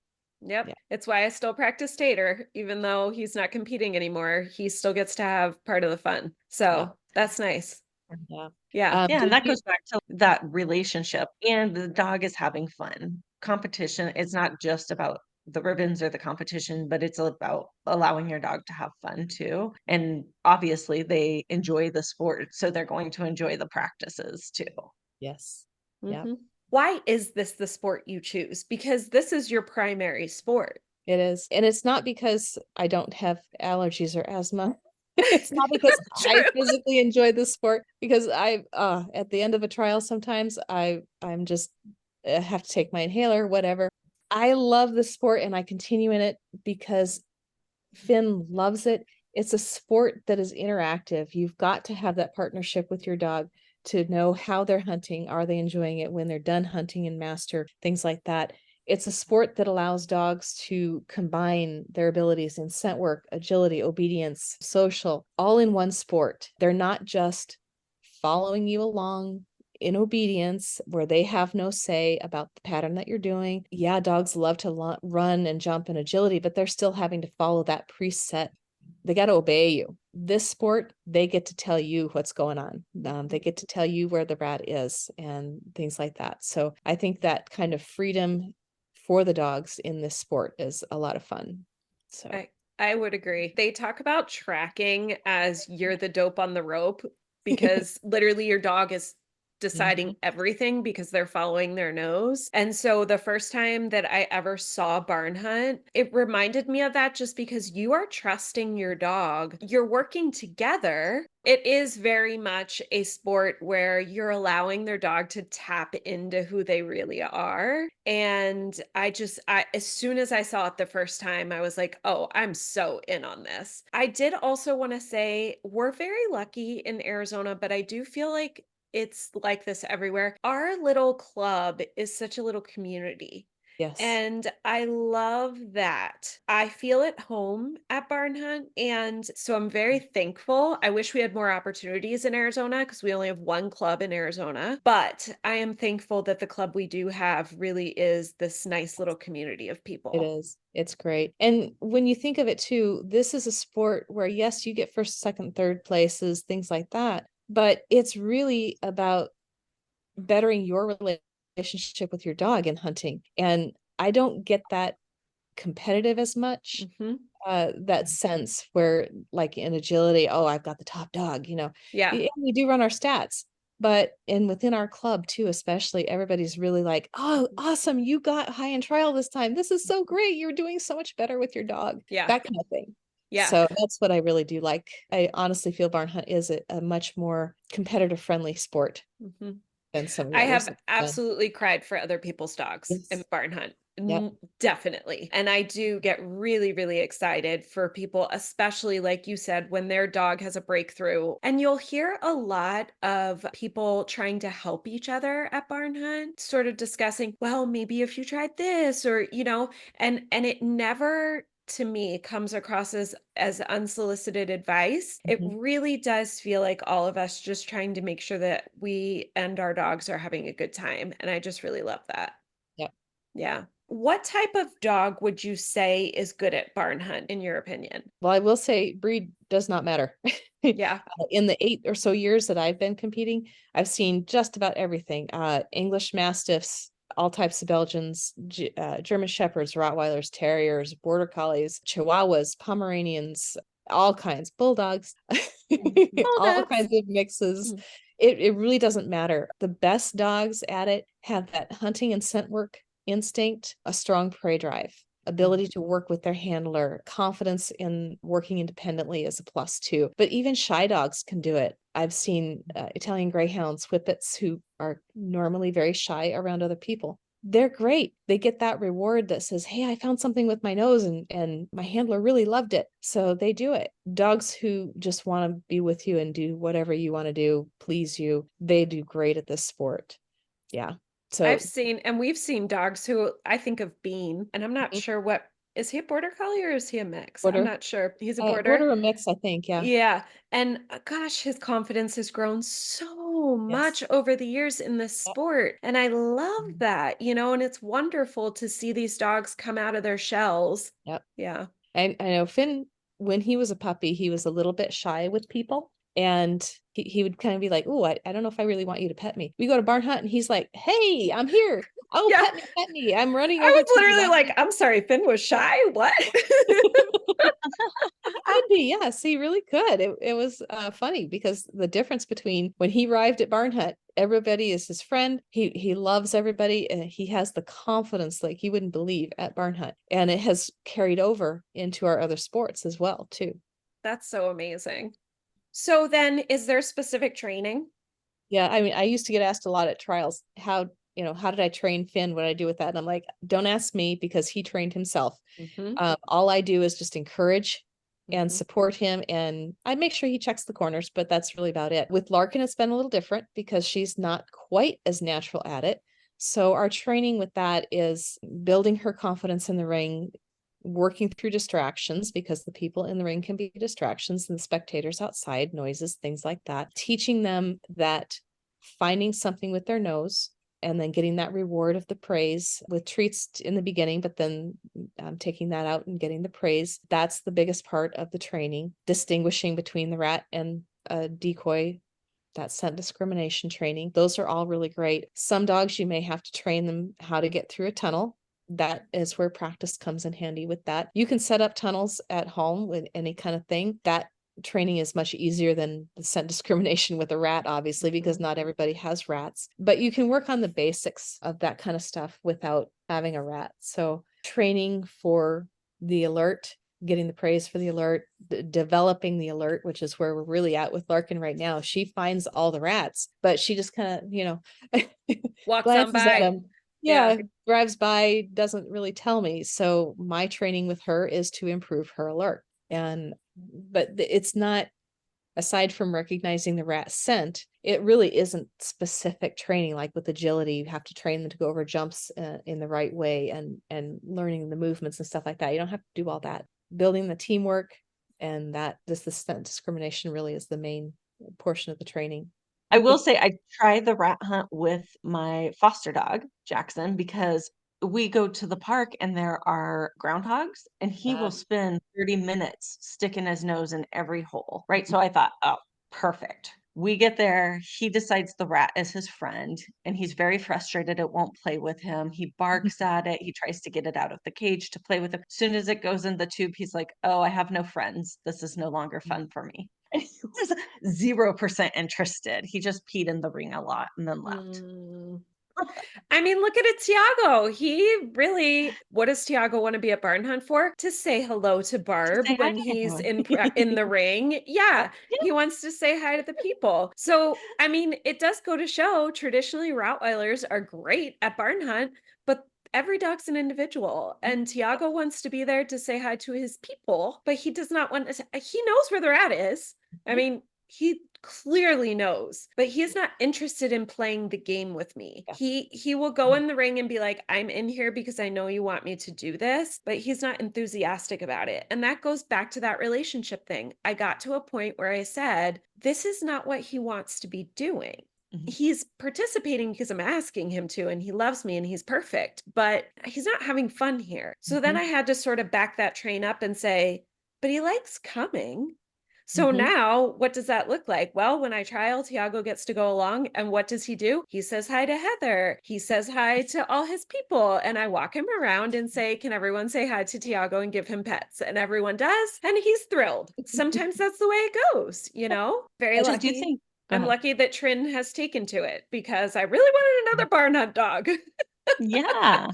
S1: Yep.
S3: Yeah.
S1: It's why I still practice Tater, even though he's not competing anymore. He still gets to have part of the fun. So
S3: Yeah.
S1: that's nice.
S3: yeah.
S1: Yeah.
S2: Yeah,
S3: did
S2: and that
S3: you-
S2: goes back to that relationship, and the dog is having fun. Competition is not just about the ribbons or the competition, but it's about allowing your dog to have fun too. And obviously they enjoy the sport, so they're going to enjoy the practices too.
S3: Yes. Yeah.
S1: Mhm. Why is this the sport you choose? Because this is your primary sport.
S3: It is. And it's not because I don't have allergies or asthma. It's not because I
S1: True.
S3: physically enjoy this sport, because at the end of a trial, sometimes I'm just have to take my inhaler, whatever. I love the sport and I continue in it because Finn loves it. It's a sport that is interactive. You've got to have that partnership with your dog to know how they're hunting. Are they enjoying it when they're done hunting and master things like that? It's a sport that allows dogs to combine their abilities in scent work, agility, obedience, social, all in one sport. They're not just following you along in obedience where they have no say about the pattern that you're doing. Yeah, dogs love to run and jump and agility, but they're still having to follow that preset. They got to obey you. This sport, they get to tell you what's going on. They get to tell you where the rat is and things like that. So I think that kind of freedom for the dogs in this sport is a lot of fun. So
S1: I would agree. They talk about tracking as you're the dope on the rope, because literally your dog is deciding everything because they're following their nose. And so the first time that I ever saw barn hunt, it reminded me of that, just because you are trusting your dog. You're working together. It is very much a sport where you're allowing their dog to tap into who they really are. And as soon as I saw it the first time, I was like, oh, I'm so in on this. I did also want to say we're very lucky in Arizona, but I do feel like it's like this everywhere. Our little club is such a little community.
S3: yes,
S1: And I love that. I feel at home at Barn Hunt. And so I'm very thankful. I wish we had more opportunities in Arizona because we only have one club in Arizona. But I am thankful that the club we do have really is this nice little community of people.
S3: it is. It's great. And when you think of it too, this is a sport where, yes, you get first, second, third places, things like that. But it's really about bettering your relationship with your dog in hunting. And I don't get that competitive as much.
S1: Mhm.
S3: That sense where, like in agility, oh, I've got the top dog,
S1: Yeah.
S3: We do run our stats, but within our club too, especially, everybody's really like, oh, awesome, you got high in trial this time. This is so great. You're doing so much better with your dog.
S1: Yeah.
S3: That kind of thing.
S1: Yeah.
S3: So that's what I really do like. I honestly feel barn hunt is a much more competitive friendly sport
S1: Mhm.
S3: than some of the
S1: I
S3: others.
S1: have absolutely cried for other people's dogs in
S3: Yes.
S1: barn hunt.
S3: Yep.
S1: Definitely. And I do get really, really excited for people, especially like you said, when their dog has a breakthrough. And you'll hear a lot of people trying to help each other at barn hunt, sort of discussing, well, maybe if you tried this, or, and it never, to me, comes across as unsolicited advice. It
S3: Mhm.
S1: really does feel like all of us just trying to make sure that we and our dogs are having a good time, and I just really love that.
S3: Yep.
S1: Yeah. What type of dog would you say is good at barn hunt, in your opinion?
S3: Well, I will say breed does not matter.
S1: Yeah.
S3: In the 8 or so years that I've been competing, I've seen just about everything. English Mastiffs, all types of Belgians, German Shepherds, Rottweilers, Terriers, Border Collies, Chihuahuas, Pomeranians, all kinds, Bulldogs, all
S2: Bulldogs.
S3: kinds of mixes.
S1: Mm.
S3: It really doesn't matter. The best dogs at it have that hunting and scent work instinct, a strong prey drive, ability to work with their handler, confidence in working independently is a plus too. But even shy dogs can do it. I've seen Italian Greyhounds, Whippets, who are normally very shy around other people. They're great. They get that reward that says, hey, I found something with my nose and my handler really loved it. So they do it. Dogs who just want to be with you and do whatever you want to do, please you, they do great at this sport. Yeah. So
S1: We've seen dogs who I think of Bean, and I'm not sure what, is he a border collie or is he a mix? I'm
S3: border,
S1: not sure. He's a border.
S3: border or mix, I think. Yeah.
S1: Yeah. And gosh, his confidence has grown so
S3: Yes.
S1: much over the years in this
S3: Yep.
S1: sport. And I love that, and it's wonderful to see these dogs come out of their shells.
S3: Yep.
S1: Yeah.
S3: I know Finn, when he was a puppy, he was a little bit shy with people. And he would kind of be like, oh, I don't know if I really want you to pet me. We go to barn hunt and he's like, hey, I'm here. Oh,
S1: Yeah.
S3: pet me. I'm running
S1: I
S3: over
S1: was
S3: to you.
S1: literally like, I'm sorry, Finn was shy. What?
S3: Could be, yes, he really could. It was funny because the difference between when he arrived at barn hunt, everybody is his friend. He loves everybody. And he has the confidence like you wouldn't believe at barn hunt, and it has carried over into our other sports as well too.
S1: That's so amazing. So then, is there specific training?
S3: Yeah, I mean, I used to get asked a lot at trials, how did I train Finn? What did I do with that? And I'm like, don't ask me because he trained himself.
S1: Mhm.
S3: All I do is just encourage and
S1: Mhm.
S3: support him, and I make sure he checks the corners, but that's really about it. With Larkin, it's been a little different because she's not quite as natural at it. So our training with that is building her confidence in the ring, working through distractions because the people in the ring can be distractions and the spectators outside, noises, things like that. Teaching them that finding something with their nose and then getting that reward of the praise with treats in the beginning, but then taking that out and getting the praise. That's the biggest part of the training, distinguishing between the rat and a decoy, that scent discrimination training. Those are all really great. Some dogs, you may have to train them how to get through a tunnel. That is where practice comes in handy with that. You can set up tunnels at home with any kind of thing. That training is much easier than the scent discrimination with a rat, obviously, because not everybody has rats. But you can work on the basics of that kind of stuff without having a rat. So training for the alert, getting the praise for the alert, developing the alert, which is where we're really at with Larkin right now. She finds all the rats, but she just kind of,
S1: Walks on
S3: glances at
S1: by.
S3: them. Yeah, drives by, doesn't really tell me. So my training with her is to improve her alert. But it's not, aside from recognizing the rat scent, it really isn't specific training. Like with agility, you have to train them to go over jumps in the right way and learning the movements and stuff like that. You don't have to do all that. Building the teamwork, and that the scent discrimination really is the main portion of the training.
S2: I will say I try the rat hunt with my foster dog, Jackson, because we go to the park and there are groundhogs and he will spend 30 minutes sticking his nose in every hole, right? So I thought, oh, perfect. We get there, he decides the rat is his friend and he's very frustrated it won't play with him. He barks at it. He tries to get it out of the cage to play with it. As soon as it goes in the tube, he's like, oh, I have no friends. This is no longer fun for me. And he was 0% interested. He just peed in the ring a lot and then left.
S1: Mm. I mean, look at it, Tiago. He really, what does Tiago want to be at Barn Hunt for? To say hello to
S2: To
S1: Barb
S2: say hi
S1: when
S2: to
S1: he's
S2: everyone.
S1: in the ring. Yeah,
S2: Yeah.
S1: he wants to say hi to the people. So, I mean, it does go to show traditionally Rottweilers are great at Barn Hunt, but every dog's an individual, and Tiago wants to be there to say hi to his people, but he does not want to. He knows where they're at is. I mean, he clearly knows, but he's not interested in playing the game with me.
S3: Yeah.
S1: He will go in the ring and be like, I'm in here because I know you want me to do this, but he's not enthusiastic about it. And that goes back to that relationship thing. I got to a point where I said, this is not what he wants to be doing. He's participating because I'm asking him to, and he loves me and he's perfect, but he's not having fun here. So then I had to sort of back that train up and say, but he likes coming. So
S2: Mhm.
S1: now what does that look like? Well, when I trial, Tiago gets to go along. And what does he do? He says hi to Heather. He says hi to all his people. And I walk him around and say, can everyone say hi to Tiago and give him pets? And everyone does. And he's thrilled. Sometimes that's the way it goes, very
S2: I just do
S1: lucky.
S2: think go
S1: I'm
S2: ahead.
S1: lucky that Trin has taken to it because I really wanted another barn hunt dog.
S2: Yeah.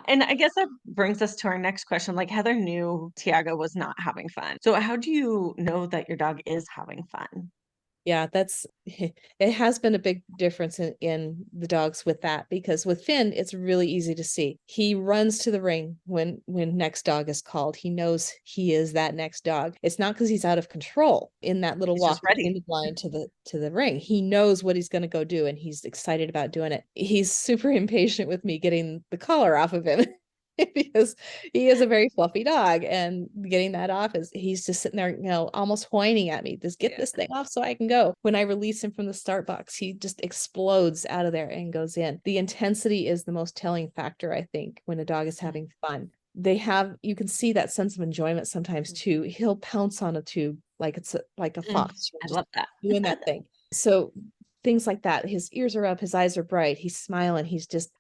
S2: And I guess that brings us to our next question. Like Heather knew Tiago was not having fun. So how do you know that your dog is having fun?
S3: Yeah, that's it has been a big difference in the dogs with that, because with Finn, it's really easy to see. He runs to the ring when next dog is called. He knows he is that next dog. It's not because he's out of control in that little
S2: He's just
S3: walk
S2: ready.
S3: between the blind to the ring. He knows what he's going to go do, and he's excited about doing it. He's super impatient with me getting the collar off of him. Because he is a very fluffy dog, and getting that off is he's just sitting there, almost whining at me. Just get
S1: Yeah.
S3: this thing off so I can go. When I release him from the start box, he just explodes out of there and goes in. The intensity is the most telling factor, I think, when a dog is having fun. You can see that sense of enjoyment sometimes too. He'll pounce on a tube like it's like a fox,
S2: I
S3: just
S2: love that.
S3: doing that thing. So things like that. His ears are up, his eyes are bright, he's smiling, he's just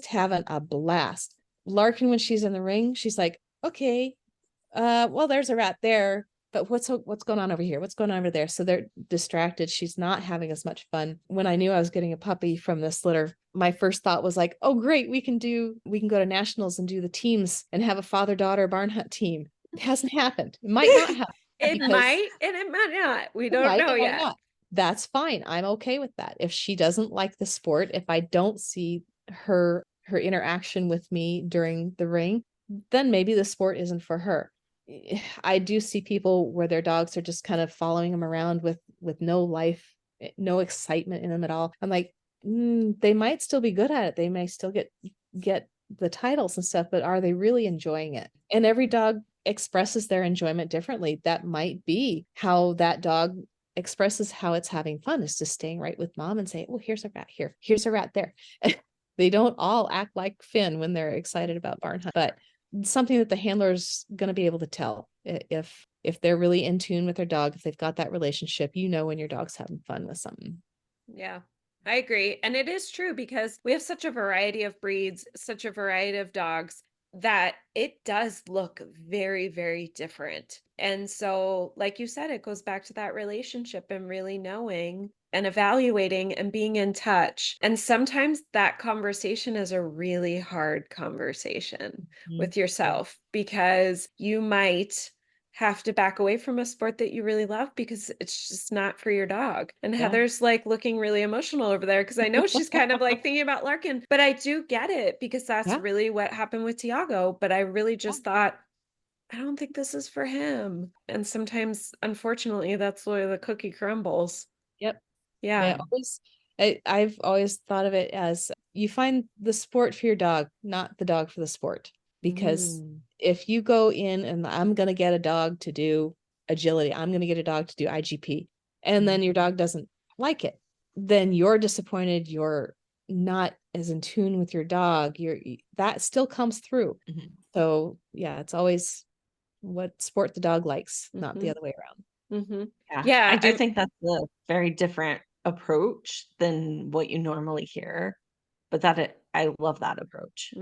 S3: having a blast. Larkin, when she's in the ring, she's like, okay, well, there's a rat there, but what's going on over here? What's going on over there? So they're distracted. She's not having as much fun. When I knew I was getting a puppy from this litter, my first thought was like, oh, great, we can go to nationals and do the teams and have a father-daughter barn hunt team. It hasn't happened. It might not happen
S1: It
S3: because
S1: might and it might not. We
S3: it
S1: don't
S3: might,
S1: know
S3: it might
S1: yet.
S3: not. That's fine. I'm okay with that. If she doesn't like the sport, if I don't see her interaction with me during the ring, then maybe the sport isn't for her. I do see people where their dogs are just kind of following them around with no life, no excitement in them at all. I'm like, they might still be good at it. They may still get the titles and stuff, but are they really enjoying it? And every dog expresses their enjoyment differently. That might be how that dog expresses how it's having fun, is just staying right with mom and say, oh, here's a rat here, here's a rat there. They don't all act like Finn when they're excited about barn hunt, but something that the handler's going to be able to tell if they're really in tune with their dog, if they've got that relationship, when your dog's having fun with something.
S1: Yeah, I agree. And it is true because we have such a variety of breeds, such a variety of dogs that it does look very, very different. And so, like you said, it goes back to that relationship and really knowing and evaluating and being in touch. And sometimes that conversation is a really hard conversation
S3: Mhm.
S1: with
S3: Yeah.
S1: yourself because you might have to back away from a sport that you really love because it's just not for your dog. And
S3: Yeah.
S1: Heather's like looking really emotional over there because I know she's kind of like thinking about Larkin, but I do get it because that's
S3: Yeah.
S1: really what happened with Tiago. But I really just thought, I don't think this is for him. And sometimes, unfortunately, that's where the cookie crumbles.
S3: Yep.
S1: Yeah.
S3: I've always thought of it as you find the sport for your dog, not the dog for the sport. Because
S1: Mm.
S3: if you go in and I'm going to get a dog to do agility, I'm going to get a dog to do IGP, and then your dog doesn't like it, then you're disappointed. You're not as in tune with your dog. That still comes through.
S2: Mhm.
S3: So yeah, it's always what sport the dog likes, not the
S1: Mhm.
S3: other way around.
S1: Mhm.
S2: Yeah, I
S1: Yeah,
S2: do think that's a very different approach than what you normally hear, but I love that approach.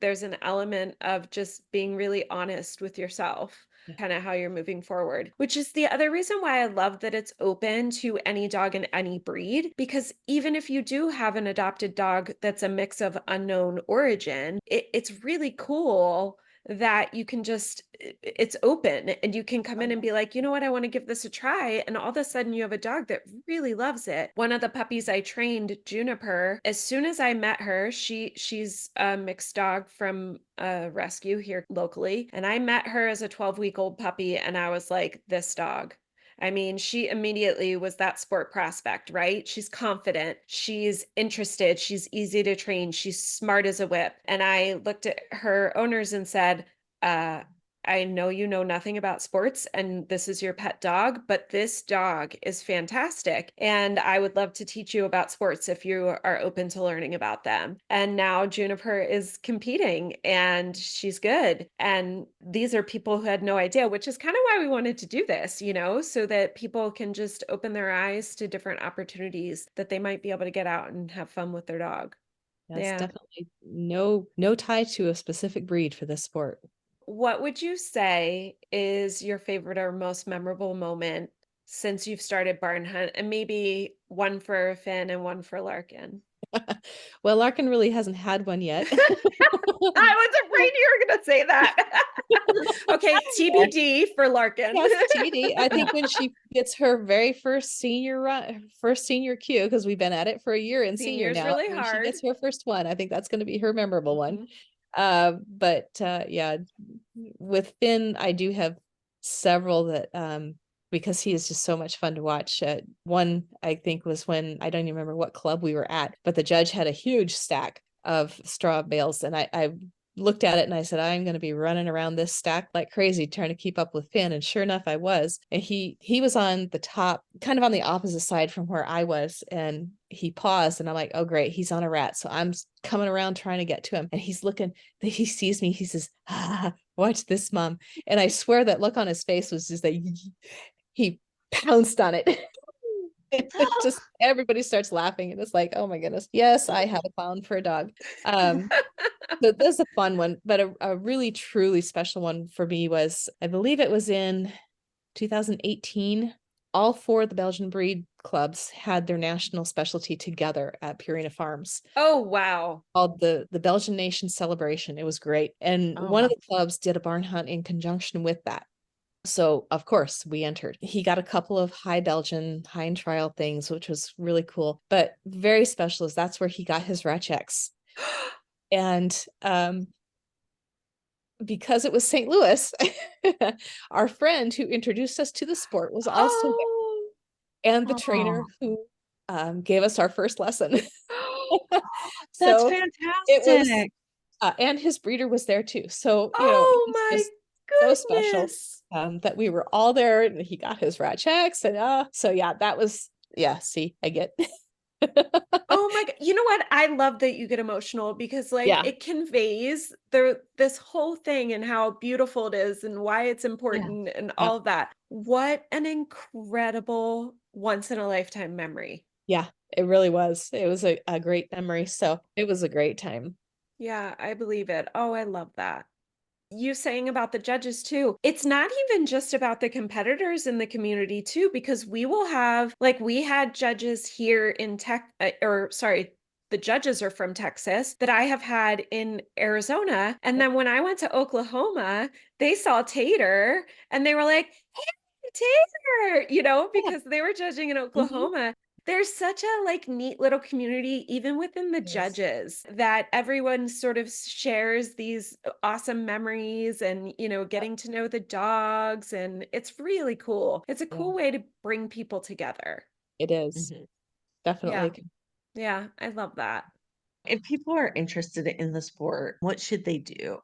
S1: There's an element of just being really honest with yourself,
S3: Yeah.
S1: kind of how you're moving forward, which is the other reason why I love that it's open to any dog and any breed. Because even if you do have an adopted dog that's a mix of unknown origin, it's really cool that you can it's open and you can come
S3: Oh,
S1: in and
S3: yeah.
S1: be like, you know what, I want to give this a try. And all of a sudden you have a dog that really loves it. One of the puppies I trained, Juniper, as soon as I met her, she's a mixed dog from a rescue here locally. And I met her as a 12-week-old puppy and I was like, this dog. I mean, she immediately was that sport prospect, right? She's confident, she's interested, she's easy to train, she's smart as a whip. And I looked at her owners and said, uh, I know you know nothing about sports and this is your pet dog, but this dog is fantastic. And I would love to teach you about sports if you are open to learning about them. And now Juniper is competing and she's good. And these are people who had no idea, which is kind of why we wanted to do this, so that people can just open their eyes to different opportunities that they might be able to get out and have fun with their dog.
S3: That's
S1: Yeah.
S3: definitely no tie to a specific breed for this sport.
S1: What would you say is your favorite or most memorable moment since you've started Barn Hunt? And maybe one for Finn and one for Larkin.
S3: Well, Larkin really hasn't had one yet.
S1: I was afraid you were going to say that. Okay, TBD for Larkin.
S3: Yes, TD. I think when she gets her very first senior cue, because we've been at it for a year in senior
S1: Senior's
S3: now.
S1: really
S3: When she
S1: hard.
S3: gets her first one, I think that's going to be her memorable one.
S1: Mhm.
S3: Yeah, with Finn, I do have several that because he is just so much fun to watch. One I think was when I don't even remember what club we were at, but the judge had a huge stack of straw bales, and I looked at it and I said, I'm going to be running around this stack like crazy trying to keep up with Finn. And sure enough, I was. And he was on the top, kind of on the opposite side from where I was. And he paused and I'm like, oh, great. He's on a rat. So I'm coming around trying to get to him. And he's looking, he sees me. He says, watch this, Mom. And I swear that look on his face was just like, he pounced on it. Just everybody starts laughing. And it's like, oh my goodness. Yes, I have a clown for a dog. So this is a fun one, but a really truly special one for me was, I believe it was in 2018. All four of the Belgian breed clubs had their national specialty together at Purina Farms
S1: Oh, wow.
S3: called the Belgian Nation Celebration. It was great. And
S2: Oh,
S3: one of
S2: wow.
S3: the clubs did a barn hunt in conjunction with that. So of course we entered. He got a couple of high Belgian, high in trial things, which was really cool. But very special is that's where he got his Ratcheks. And because it was St. Louis, our friend who introduced us to the sport was also
S1: Oh.
S3: there, and the trainer
S2: Oh,
S3: who gave us our first lesson.
S2: that's
S3: So it was,
S2: fantastic.
S3: and his breeder was there too. So, it
S1: Oh
S3: was
S1: my
S3: just so special
S1: goodness.
S3: that we were all there and he got his rat checks. And so, yeah, that was, yeah, see, I get.
S1: Oh my god, you know what? I love that you get emotional because, like,
S3: Yeah,
S1: it conveys this whole thing and how beautiful it is and why it's
S2: Yeah.
S1: important and
S3: yep,
S1: all of that. What an incredible once in a lifetime memory.
S3: yeah, it really was. It was a great memory. So it was a great time.
S1: Yeah, I believe it. Oh, I love that. You saying about the judges too. It's not even just about the competitors in the community too, because we will have, like, we had judges here in the judges are from Texas that I have had in Arizona. And then when I went to Oklahoma, they saw Tater and they were like, hey, Tater,
S3: Yeah.
S1: because they were judging in
S3: Mhm.
S1: Oklahoma. There's such a, like, neat little community even within the
S3: Yes.
S1: judges that everyone sort of shares these awesome memories and, getting to know the dogs, and it's really cool. It's a
S3: Yeah,
S1: cool way to bring people together.
S3: it is.
S2: Mhm.
S1: Yeah.
S3: Definitely.
S1: Yeah, I love that.
S2: If people are interested in the sport, what should they do?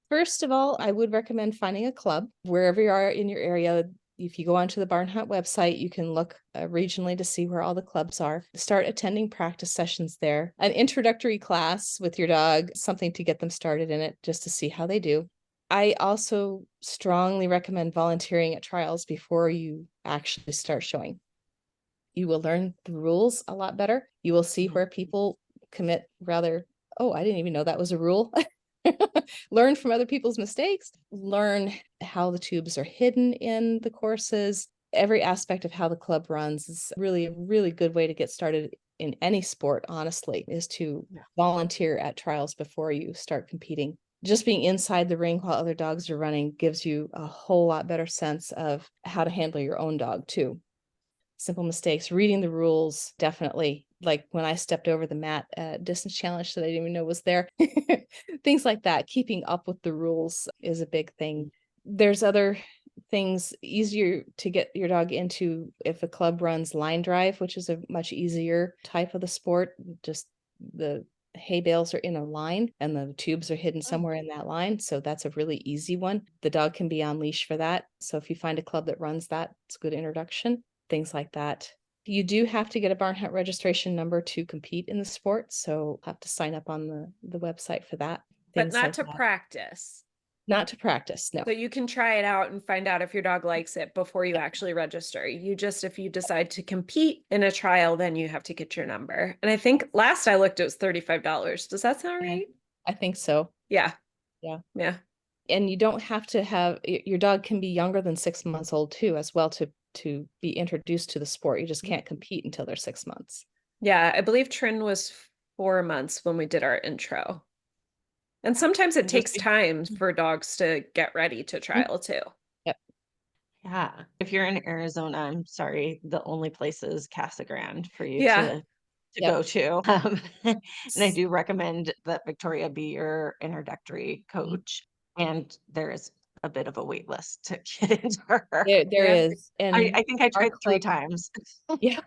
S3: First of all, I would recommend finding a club wherever you are in your area. If you go onto the Barn Hunt website, you can look regionally to see where all the clubs are. Start attending practice sessions there. An introductory class with your dog, something to get them started in it, just to see how they do. I also strongly recommend volunteering at trials before you actually start showing. You will learn the rules a lot better. You will see
S2: Mhm.
S3: where people commit rather, oh, I didn't even know that was a rule. Learn from other people's mistakes, learn how the tubes are hidden in the courses. Every aspect of how the club runs is really a really good way to get started in any sport, honestly, is to
S2: Yeah.
S3: volunteer at trials before you start competing. Just being inside the ring while other dogs are running gives you a whole lot better sense of how to handle your own dog too. Simple mistakes, reading the rules, definitely. Like when I stepped over the mat distance challenge that I didn't even know was there. Things like that. Keeping up with the rules is a big thing. There's other things easier to get your dog into if a club runs line drive, which is a much easier type of the sport. Just the hay bales are in a line and the tubes are hidden somewhere in that line. So that's a really easy one. The dog can be on leash for that. So if you find a club that runs that, it's a good introduction, things like that. You do have to get a barn hunt registration number to compete in the sport. So have to sign up on the website for that.
S1: But
S3: Things
S1: not
S3: like
S1: to
S3: that.
S1: practice.
S3: Not to practice, no.
S1: So you can try it out and find out if your dog likes it before you actually register. If you decide to compete in a trial, then you have to get your number. And I think last I looked, it was $35. Does that sound right?
S3: I think so.
S1: Yeah.
S3: Yeah.
S1: Yeah.
S3: And you don't have to have your dog can be younger than 6 months old too, as well, to be introduced to the sport. You just can't compete until they're 6 months.
S1: Yeah. I believe Trin was 4 months when we did our intro. And sometimes it takes time for dogs to get ready to trial too.
S3: Yep.
S2: Yeah. If you're in Arizona, I'm sorry, the only place is Casa Grande for you
S1: Yeah.
S2: to
S3: Yep.
S2: go to. And I do recommend that Victoria be your introductory coach. And there is a bit of a wait list to get into her.
S3: There
S1: Yeah.
S3: is. And
S2: I think I
S3: our
S2: tried 3
S3: club,
S2: times.
S3: yeah.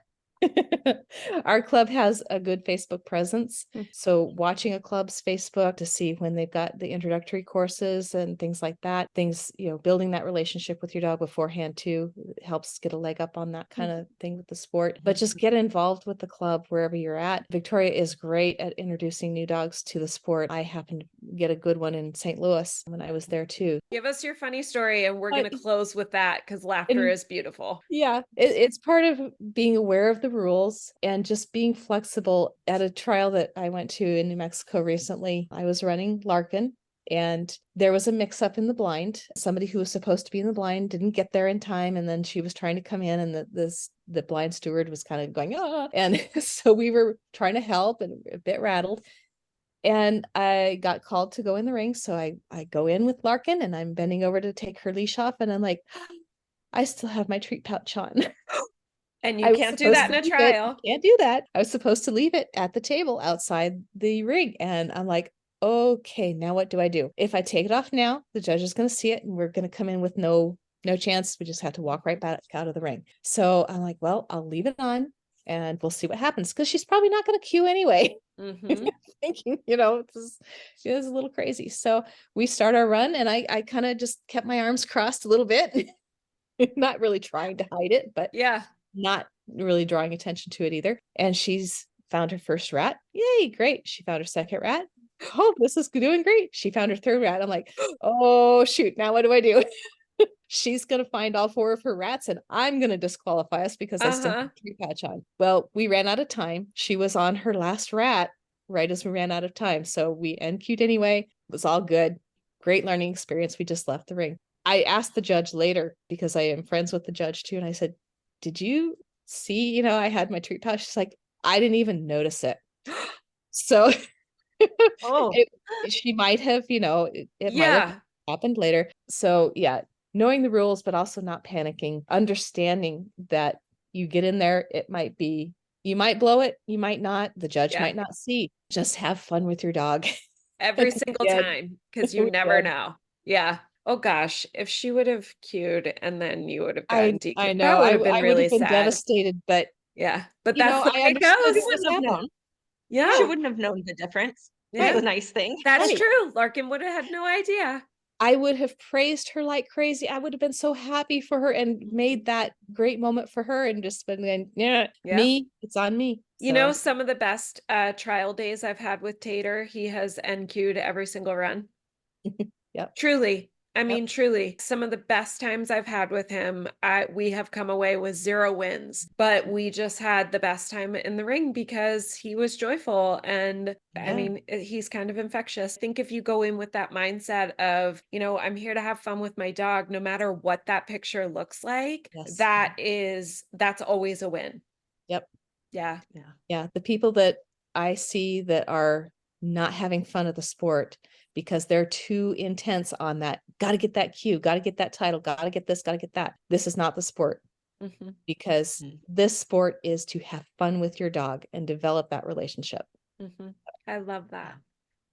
S3: Our club has a good Facebook presence.
S1: Mm.
S3: So watching a club's Facebook to see when they've got the introductory courses and things like that, things, building that relationship with your dog beforehand too, helps get a leg up on that kind of thing with the sport. But just get involved with the club wherever you're at. Victoria is great at introducing new dogs to the sport. I happened to get a good one in St. Louis when I was there too.
S1: Give us your funny story and we're going to close with that because laughter
S3: And-
S1: is beautiful.
S3: Yeah, it's part of being aware of the rules and just being flexible. At a trial that I went to in New Mexico recently, I was running Larkin and there was a mix up in the blind. Somebody who was supposed to be in the blind didn't get there in time. And then she was trying to come in and the blind steward was kind of going, ah. And so we were trying to help and a bit rattled. And I got called to go in the ring. So I go in with Larkin and I'm bending over to take her leash off. And I'm like, I still have my treat pouch on.
S1: And you
S3: I was
S1: can't do
S3: supposed
S1: that
S3: to
S1: in a
S3: leave it.
S1: trial.
S3: You can't do that. I was supposed to leave it at the table outside the ring. And I'm like, okay, now what do I do? If I take it off now, the judge is going to see it and we're going to come in with no chance. We just have to walk right back out of the ring. So I'm like, well, I'll leave it on and we'll see what happens because she's probably not going to cue anyway.
S1: Mhm.
S3: Thinking, it was a little crazy. So we start our run and I kind of just kept my arms crossed a little bit, not really trying to hide it, but
S1: Yeah.
S3: not really drawing attention to it either. And she's found her first rat. Yay, great. She found her second rat. Oh, this is doing great. She found her third rat. I'm like, oh, shoot. Now what do I do? She's going to find all 4 of her rats and I'm going to disqualify us because I still have a tree patch on. Well, we ran out of time. She was on her last rat right as we ran out of time. So we NQ'd anyway. It was all good. Great learning experience. We just left the ring. I asked the judge later because I am friends with the judge too. And I said, did you see, I had my treat pouch? She's like, I didn't even notice it. So
S2: Oh,
S3: she might have, it might have
S1: Yeah.
S3: happened later. So yeah, knowing the rules, but also not panicking, understanding that you get in there, you might blow it, you might not, the judge
S1: Yeah.
S3: might not see. Just have fun with your dog.
S1: Every single
S3: Yeah.
S1: time because you
S3: We
S1: never
S3: did.
S1: know. Yeah. Oh gosh, if she would have cued and then you would have
S3: I
S1: gotten
S3: I
S1: DQ'd,
S3: know
S1: that would have been
S3: I would
S1: really
S3: have been
S1: sad.
S3: devastated, but
S1: Yeah. But that's the
S3: I
S1: way it
S3: understood
S2: she
S1: goes.
S3: what was
S2: wouldn't have
S3: happening.
S2: known.
S1: Yeah.
S2: She wouldn't have known the difference. That's
S1: Yeah.
S2: the nice thing.
S1: That's
S3: Right.
S1: true. Larkin would have had no idea.
S3: I would have praised her like crazy. I would have been so happy for her and made that great moment for her and just been going, yeah,
S1: Yeah.
S3: me, it's on me. So
S1: Some of the best trial days I've had with Tater, he has NQ'd every single run.
S3: Yep.
S1: Truly. I
S3: Yep.
S1: mean, truly, some of the best times I've had with him, we have come away with 0 wins, but we just had the best time in the ring because he was joyful. And I
S2: Yeah.
S1: mean, he's kind of infectious. I think if you go in with that mindset of, I'm here to have fun with my dog, no matter what that picture looks like,
S3: Yes.
S1: that's always a win.
S3: Yep.
S1: Yeah.
S3: Yeah. The people that I see that are not having fun at the sport because they're too intense on that. Got to get that cue, got to get that title, got to get this, got to get that. This is not the sport
S1: Mhm.
S3: because this sport is to have fun with your dog and develop that relationship.
S1: Mhm. I love that.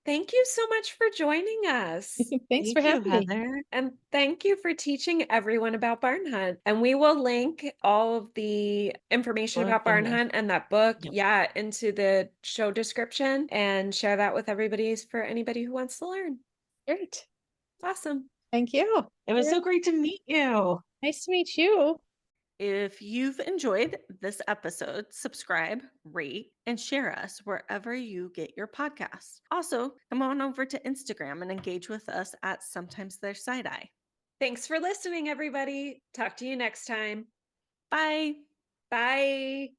S1: Thank you so much for joining us.
S3: Thanks for
S2: Thank you,
S3: having me.
S2: Heather.
S1: And thank you for teaching everyone about Barn Hunt. And we will link all of the information
S2: Book
S1: about Barn
S2: and
S1: Hunt and that book,
S2: yep.
S1: into the show description and share that with everybody for anybody who wants to learn.
S3: Great.
S1: Awesome.
S3: Thank you.
S2: It was so great to meet you.
S3: Nice to meet you.
S2: If you've enjoyed this episode, subscribe, rate, and share us wherever you get your podcasts. Also, come on over to Instagram and engage with us at Sometimes There's Side Eye.
S1: Thanks for listening, everybody. Talk to you next time.
S2: Bye.
S1: Bye.